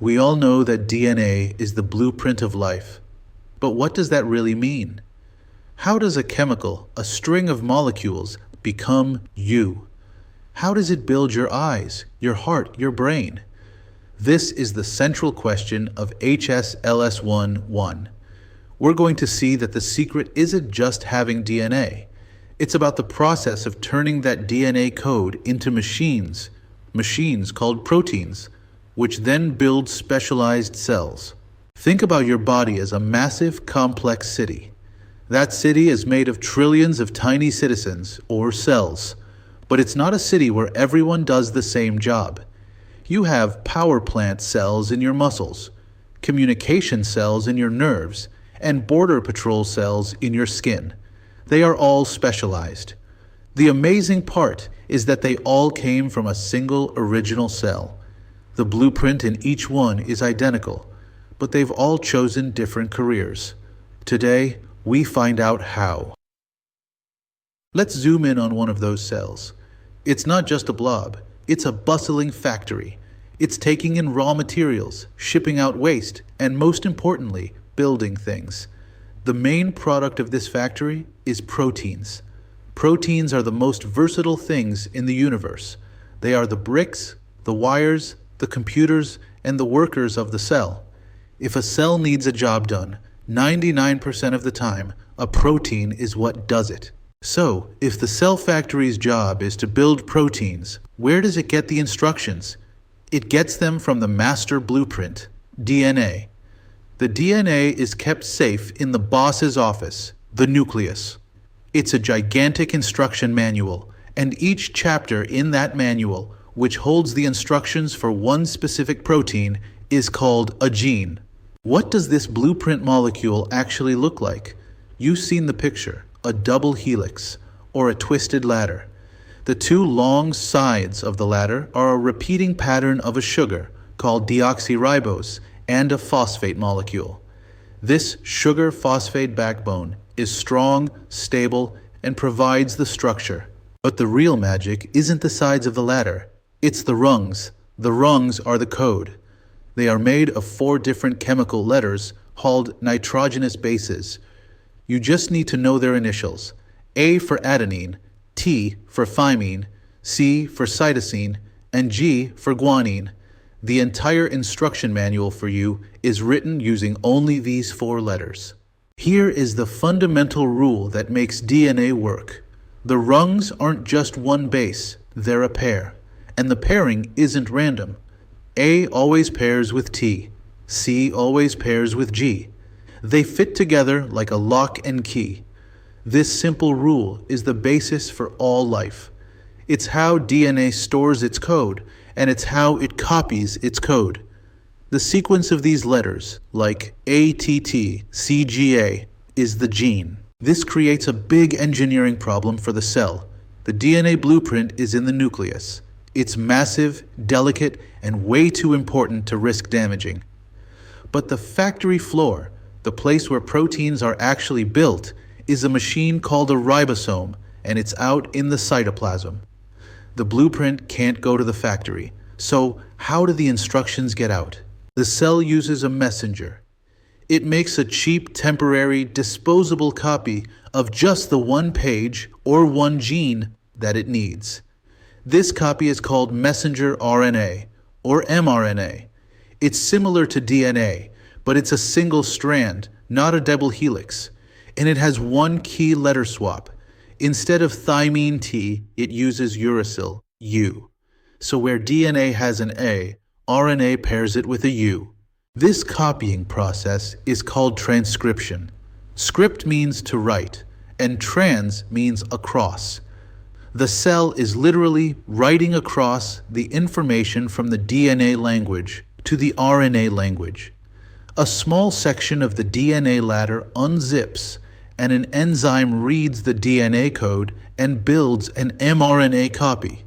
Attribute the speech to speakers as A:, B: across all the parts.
A: We all know that DNA is the blueprint of life. But what does that really mean? How does a chemical, a string of molecules, become you? How does it build your eyes, your heart, your brain? This is the central question of HS-LS1-1. We're going to see that the secret isn't just having DNA. It's about the process of turning that DNA code into machines called proteins, which then build specialized cells. Think about your body as a massive, complex city. That city is made of trillions of tiny citizens, or cells. But it's not a city where everyone does the same job. You have power plant cells in your muscles, communication cells in your nerves, and border patrol cells in your skin. They are all specialized. The amazing part is that they all came from a single original cell. The blueprint in each one is identical, but they've all chosen different careers. Today, we find out how. Let's zoom in on one of those cells. It's not just a blob, it's a bustling factory. It's taking in raw materials, shipping out waste, and most importantly, building things. The main product of this factory is proteins. Proteins are the most versatile things in the universe. They are the bricks, the wires, the computers, and the workers of the cell. If a cell needs a job done, 99% of the time, a protein is what does it. So, if the cell factory's job is to build proteins, where does it get the instructions? It gets them from the master blueprint, DNA. The DNA is kept safe in the boss's office, the nucleus. It's a gigantic instruction manual, and each chapter in that manual, which holds the instructions for one specific protein, is called a gene. What does this blueprint molecule actually look like? You've seen the picture, a double helix, or a twisted ladder. The two long sides of the ladder are a repeating pattern of a sugar, called deoxyribose, and a phosphate molecule. This sugar-phosphate backbone is strong, stable, and provides the structure. But the real magic isn't the sides of the ladder. It's the rungs. The rungs are the code. They are made of 4 different chemical letters called nitrogenous bases. You just need to know their initials. A for adenine, T for thymine, C for cytosine, and G for guanine. The entire instruction manual for you is written using only these 4 letters. Here is the fundamental rule that makes DNA work. The rungs aren't just one base, they're a pair. And the pairing isn't random. A always pairs with T. C always pairs with G. They fit together like a lock and key. This simple rule is the basis for all life. It's how DNA stores its code, and it's how it copies its code. The sequence of these letters, like ATT-CGA, is the gene. This creates a big engineering problem for the cell. The DNA blueprint is in the nucleus. It's massive, delicate, and way too important to risk damaging. But the factory floor, the place where proteins are actually built, is a machine called a ribosome, and it's out in the cytoplasm. The blueprint can't go to the factory, so how do the instructions get out? The cell uses a messenger. It makes a cheap, temporary, disposable copy of just the one page or one gene that it needs. This copy is called messenger RNA, or mRNA. It's similar to DNA, but it's a single strand, not a double helix. And it has one key letter swap. Instead of thymine T, it uses uracil, U. So where DNA has an A, RNA pairs it with a U. This copying process is called transcription. Script means to write, and trans means across. The cell is literally writing across the information from the DNA language to the RNA language. A small section of the DNA ladder unzips, and an enzyme reads the DNA code and builds an mRNA copy.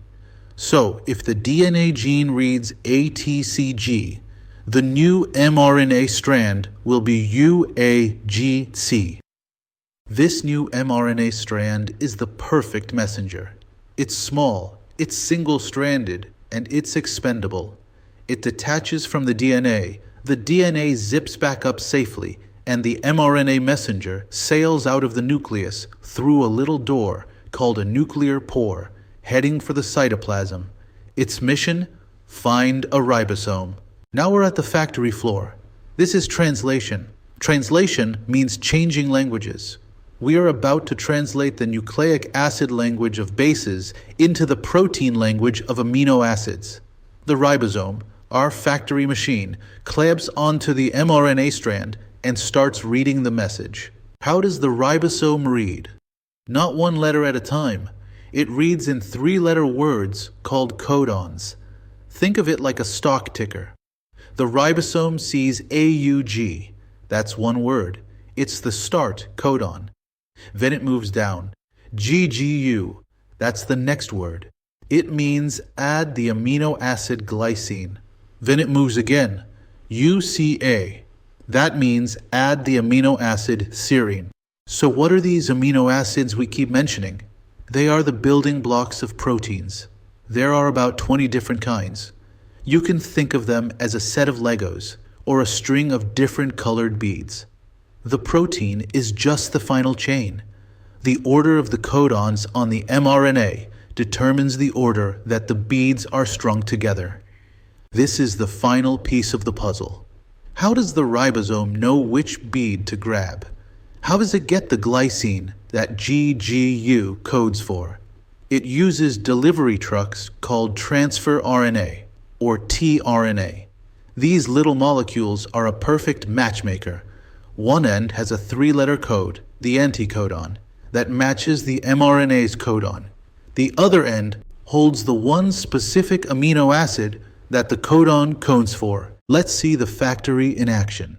A: So, if the DNA gene reads ATCG, the new mRNA strand will be UAGC. This new mRNA strand is the perfect messenger. It's small, it's single-stranded, and it's expendable. It detaches from the DNA zips back up safely, and the mRNA messenger sails out of the nucleus through a little door called a nuclear pore, heading for the cytoplasm. Its mission? Find a ribosome. Now we're at the factory floor. This is translation. Translation means changing languages. We are about to translate the nucleic acid language of bases into the protein language of amino acids. The ribosome, our factory machine, clamps onto the mRNA strand and starts reading the message. How does the ribosome read? Not one letter at a time. It reads in 3-letter words called codons. Think of it like a stock ticker. The ribosome sees AUG. That's one word. It's the start codon. Then it moves down. GGU. That's the next word. It means add the amino acid glycine. Then it moves again. UCA. That means add the amino acid serine. So what are these amino acids we keep mentioning? They are the building blocks of proteins. There are about 20 different kinds. You can think of them as a set of Legos or a string of different colored beads. The protein is just the final chain. The order of the codons on the mRNA determines the order that the beads are strung together. This is the final piece of the puzzle. How does the ribosome know which bead to grab? How does it get the glycine that GGU codes for? It uses delivery trucks called transfer RNA, or tRNA. These little molecules are a perfect matchmaker. One end has a 3-letter code, the anticodon, that matches the mRNA's codon. The other end holds the one specific amino acid that the codon codes for. Let's see the factory in action.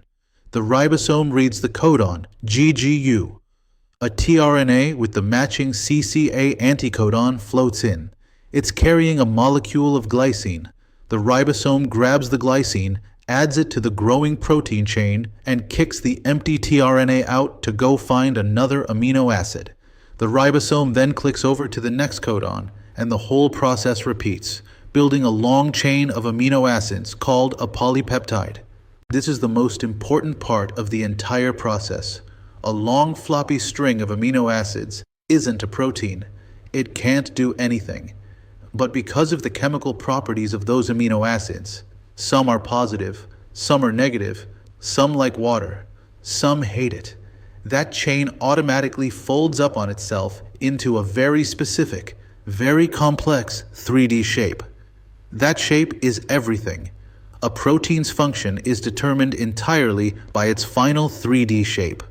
A: The ribosome reads the codon, GGU. A tRNA with the matching CCA anticodon floats in. It's carrying a molecule of glycine. The ribosome grabs the glycine, adds it to the growing protein chain, and kicks the empty tRNA out to go find another amino acid. The ribosome then clicks over to the next codon, and the whole process repeats, building a long chain of amino acids called a polypeptide. This is the most important part of the entire process. A long floppy string of amino acids isn't a protein. It can't do anything. But because of the chemical properties of those amino acids, some are positive, some are negative, some like water, some hate it. That chain automatically folds up on itself into a very specific, very complex 3D shape. That shape is everything. A protein's function is determined entirely by its final 3D shape.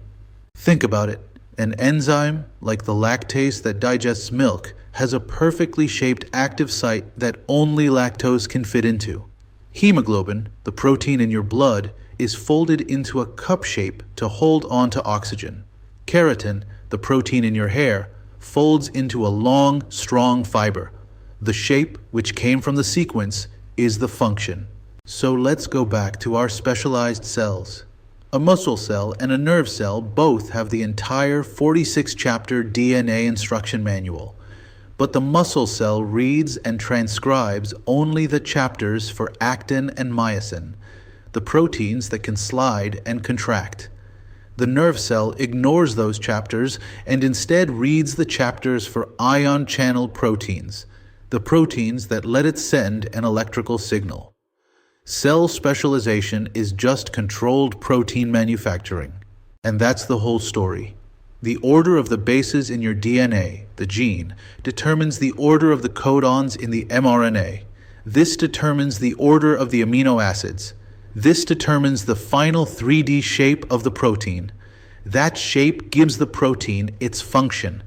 A: Think about it. An enzyme, like the lactase that digests milk, has a perfectly shaped active site that only lactose can fit into. Hemoglobin, the protein in your blood, is folded into a cup shape to hold on to oxygen. Keratin, the protein in your hair, folds into a long, strong fiber. The shape, which came from the sequence, is the function. So let's go back to our specialized cells. A muscle cell and a nerve cell both have the entire 46-chapter DNA instruction manual. But the muscle cell reads and transcribes only the chapters for actin and myosin, the proteins that can slide and contract. The nerve cell ignores those chapters and instead reads the chapters for ion channel proteins, the proteins that let it send an electrical signal. Cell specialization is just controlled protein manufacturing. And that's the whole story. The order of the bases in your DNA, the gene, determines the order of the codons in the mRNA. This determines the order of the amino acids. This determines the final 3D shape of the protein. That shape gives the protein its function.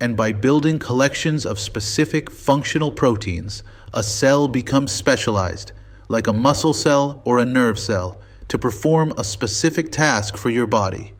A: And by building collections of specific functional proteins, a cell becomes specialized, like a muscle cell or a nerve cell, to perform a specific task for your body.